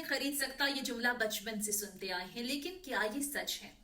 खरीद सकता, ये जुमला बचपन से सुनते आए हैं, लेकिन क्या ये सच है?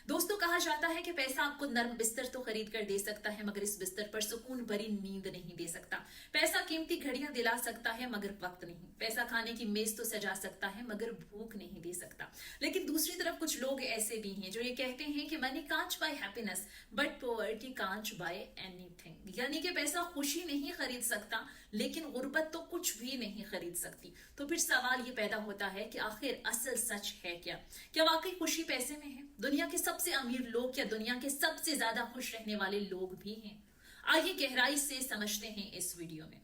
दोस्तों, कहा जाता है कि पैसा आपको नर्म बिस्तर तो खरीद कर दे सकता है, मगर इस बिस्तर पर सुकून भरी नींद नहीं दे सकता। पैसा कीमती घड़ियां दिला सकता है, मगर वक्त नहीं। पैसा खाने की मेज तो सजा सकता है, मगर भूख नहीं दे सकता। लेकिन दूसरी तरफ कुछ लोग ऐसे भी हैं जो ये कहते हैं कि money can't buy happiness but poverty can't buy anything. यानी कि पैसा खुशी नहीं खरीद सकता, लेकिन गुर्बत तो कुछ भी नहीं खरीद सकती। तो फिर सवाल ये पैदा होता है कि आखिर असल सच है क्या? क्या वाकई खुशी पैसे में है? दुनिया के सबसे अमीर लोग या दुनिया के सबसे ज्यादा खुश रहने वाले लोग भी हैं? आइए गहराई से समझते हैं इस वीडियो में।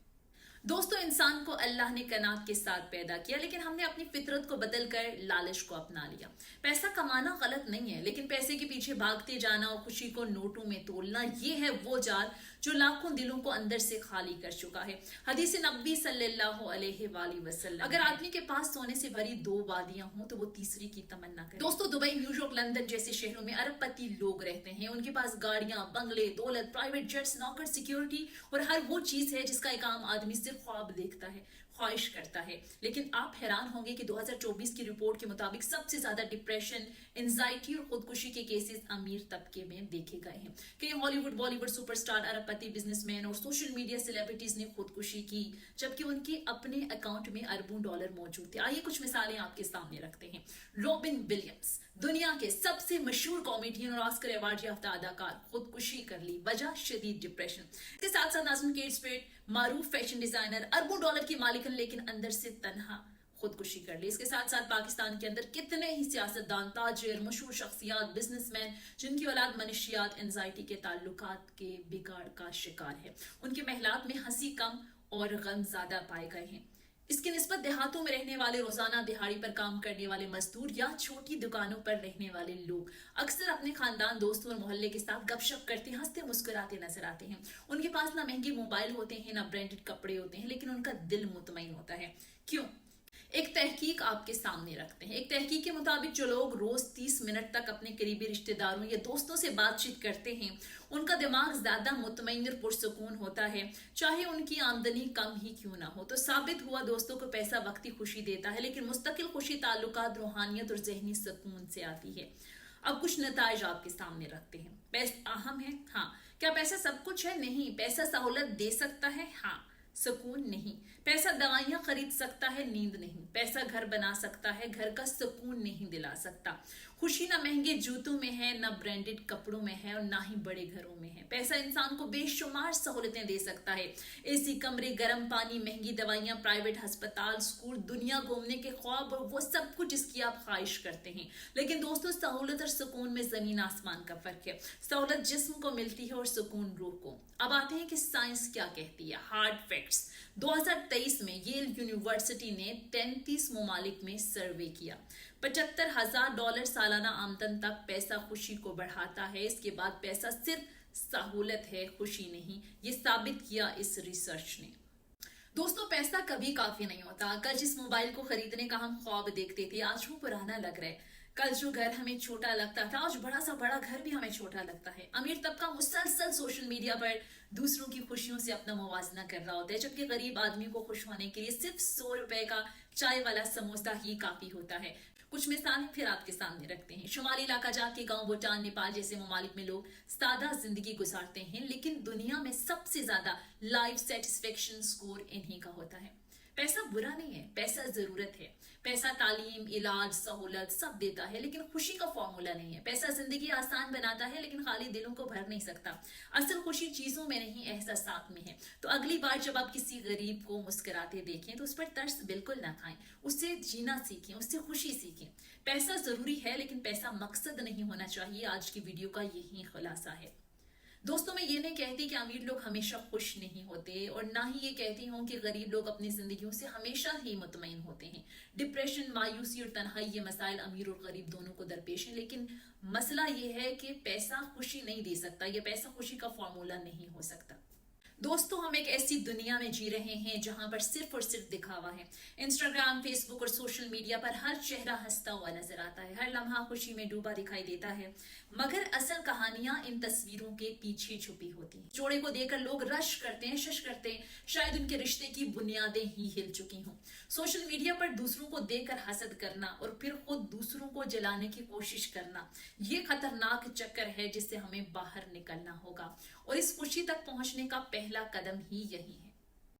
दोस्तों, इंसान को अल्लाह ने कनात के साथ पैदा किया, लेकिन हमने अपनी फितरत को बदलकर लालच को अपना लिया। पैसा कमाना गलत नहीं है, लेकिन पैसे के पीछे भागते जाना और खुशी को नोटों में तोलना, ये है वो जाल जो लाखों दिलों को अंदर से खाली कर चुका है। हदीस नबी सल्लल्लाहु अलैहि वसल्लम, अगर आदमी के पास सोने से भरी 2 वादियां हों तो वो तीसरी की तमन्ना करे। दोस्तों, दुबई, न्यूयॉर्क, लंदन जैसे शहरों में अरबपति लोग रहते हैं। उनके पास गाड़ियां, बंगले, दौलत, प्राइवेट जेट्स, नौकर, सिक्योरिटी और हर वो चीज है जिसका एक आम आदमी सिर्फ ख्वाब देखता है, ख्वाहिश करता है। लेकिन आप हैरान होंगे कि 2024 की रिपोर्ट के मुताबिक सबसे ज्यादा डिप्रेशन, एंजाइटी और खुदकुशी के केसेस अमीर तबके में देखे गए हैं। कई हॉलीवुड, बॉलीवुड सुपरस्टार, अरबपति, बिजनेसमैन और सोशल मीडिया सेलिब्रिटीज ने खुदकुशी की, जबकि उनके अपने अकाउंट में अरबों डॉलर मौजूद थे। आइए कुछ मिसालें आपके सामने रखते हैं। रॉबिन विलियम्स, दुनिया के सबसे मशहूर कॉमेडियन और ऑस्कर अवार्ड याफ्ता अदाकार, खुदकुशी कर ली, वजह शदीद डिप्रेशन। इसके साथ साथ नाज़िम केट स्पेट, मारूफ फैशन डिजाइनर, अरबों डॉलर की मालिकन, लेकिन अंदर से तन्हा, खुदकुशी कर ली। इसके साथ साथ पाकिस्तान के अंदर कितने ही सियासतदान, ताजिर, मशहूर शख्सियात, बिजनेसमैन जिनकी औलाद मनशियात, एंजाइटी के ताल्लुकात के बिगाड़ का शिकार है। उनके महलात में हंसी कम और गम ज्यादा पाए गए हैं। इसकी निस्बत देहातों में रहने वाले, रोजाना दिहाड़ी पर काम करने वाले मजदूर या छोटी दुकानों पर रहने वाले लोग अक्सर अपने खानदान, दोस्तों और मोहल्ले के साथ गपशप करते, हंसते मुस्कुराते नजर आते हैं। उनके पास ना महंगे मोबाइल होते हैं, ना ब्रांडेड कपड़े होते हैं, लेकिन उनका दिल मुतमईन होता है। क्यों? एक तहकीक आपके सामने रखते हैं। एक तहकीक के मुताबिक जो लोग रोज 30 मिनट तक अपने करीबी रिश्तेदारों या दोस्तों से बातचीत करते हैं, उनका दिमाग ज्यादा मुतमईन और पुरसुकून होता है, चाहे उनकी आमदनी कम ही क्यों ना हो। तो साबित हुआ दोस्तों को पैसा वक्ती खुशी देता है, लेकिन मुस्तकिल खुशी ताल्लुकात, रूहानियत और जहनी सुकून से आती है। अब कुछ नताइज आपके सामने रखते हैं। पैसा अहम है? हाँ। क्या पैसा सब कुछ है? नहीं। पैसा सहूलत दे सकता है? हाँ। सुकून नहीं। पैसा दवाइयां खरीद सकता है, नींद नहीं। पैसा घर बना सकता है, घर का सुकून नहीं दिला सकता। खुशी ना महंगे जूतों में है, ना ब्रांडेड कपड़ों में है और ना ही बड़े घरों में है। पैसा इंसान को बेशुमार सहूलतें दे सकता है, एसी कमरे, गर्म पानी, महंगी दवाइयां, प्राइवेट अस्पताल, स्कूल, दुनिया घूमने के ख्वाब और वो सब कुछ जिसकी आप ख्वाहिश करते हैं। लेकिन दोस्तों, सहूलत और सुकून में जमीन आसमान का फर्क है। सहूलत जिस्म को मिलती है और सुकून रूह को। अब आते हैं कि साइंस क्या कहती है। Hard facts. 2023 में येल यूनिवर्सिटी ने 33 ममालिक में सर्वे किया। $75,000 सालाना आमदन तक पैसा खुशी को बढ़ाता है। इसके बाद पैसा सिर्फ सहूलत है, खुशी नहीं। ये साबित किया इस रिसर्च ने। दोस्तों, पैसा कभी काफी नहीं होता। कल जिस मोबाइल को खरीदने का हम ख्वाब देखते थे, आज वो पुराना लग रहा है। कल जो घर हमें छोटा लगता था, आज बड़ा सा बड़ा घर भी हमें छोटा लगता है। अमीर तबका मुसलसल सोशल मीडिया पर दूसरों की खुशियों से अपना मुवाजना कर रहा होता है, जबकि गरीब आदमी को खुश होने के लिए सिर्फ 100 रुपए का चाय वाला समोसा ही काफी होता है। कुछ मिसालें फिर आपके सामने रखते हैं। शुमाली इलाका जाके गांव, भूटान, नेपाल जैसे ममालिक में लोग सादा जिंदगी गुजारते हैं, लेकिन दुनिया में सबसे ज्यादा लाइफ सेटिस्फेक्शन स्कोर इन्हीं का होता है। पैसा बुरा नहीं है, पैसा जरूरत है। पैसा तालीम, इलाज, सहूलत सब देता है, लेकिन खुशी का फॉर्मूला नहीं है। पैसा जिंदगी आसान बनाता है, लेकिन खाली दिलों को भर नहीं सकता। असल खुशी चीजों में नहीं, एहसासात में है। तो अगली बार जब आप किसी गरीब को मुस्कुराते देखें तो उस पर तरस बिल्कुल ना खाएं, उससे जीना सीखें, उससे खुशी सीखें। पैसा जरूरी है, लेकिन पैसा मकसद नहीं होना चाहिए। आज की वीडियो का यही खुलासा है। दोस्तों, मैं ये नहीं कहती कि अमीर लोग हमेशा खुश नहीं होते, और ना ही ये कहती हूँ कि गरीब लोग अपनी जिंदगियों से हमेशा ही मुतमईन होते हैं। डिप्रेशन, मायूसी और तन्हाई, ये मसाइल अमीर और गरीब दोनों को दरपेश है। लेकिन मसला ये है कि पैसा खुशी नहीं दे सकता, ये पैसा खुशी का फॉर्मूला नहीं हो सकता। दोस्तों, हम एक ऐसी दुनिया में जी रहे हैं जहां पर सिर्फ और सिर्फ दिखावा है। इंस्टाग्राम, फेसबुक और सोशल मीडिया पर हर चेहरा हंसता हुआ नजर आता है, हर लम्हा खुशी में डूबा दिखाई देता है, मगर असल कहानियां इन तस्वीरों के पीछे छुपी होती हैं। जोड़े को देखकर लोग रश करते हैं, शश करते हैं, शायद उनके रिश्ते की बुनियादें ही हिल चुकी हों। सोशल मीडिया पर दूसरों को देखकर हसद करना और फिर खुद दूसरों को जलाने की कोशिश करना, ये खतरनाक चक्कर है जिससे हमें बाहर निकलना होगा, और इस खुशी तक पहुंचने का पहला कदम ही यही है।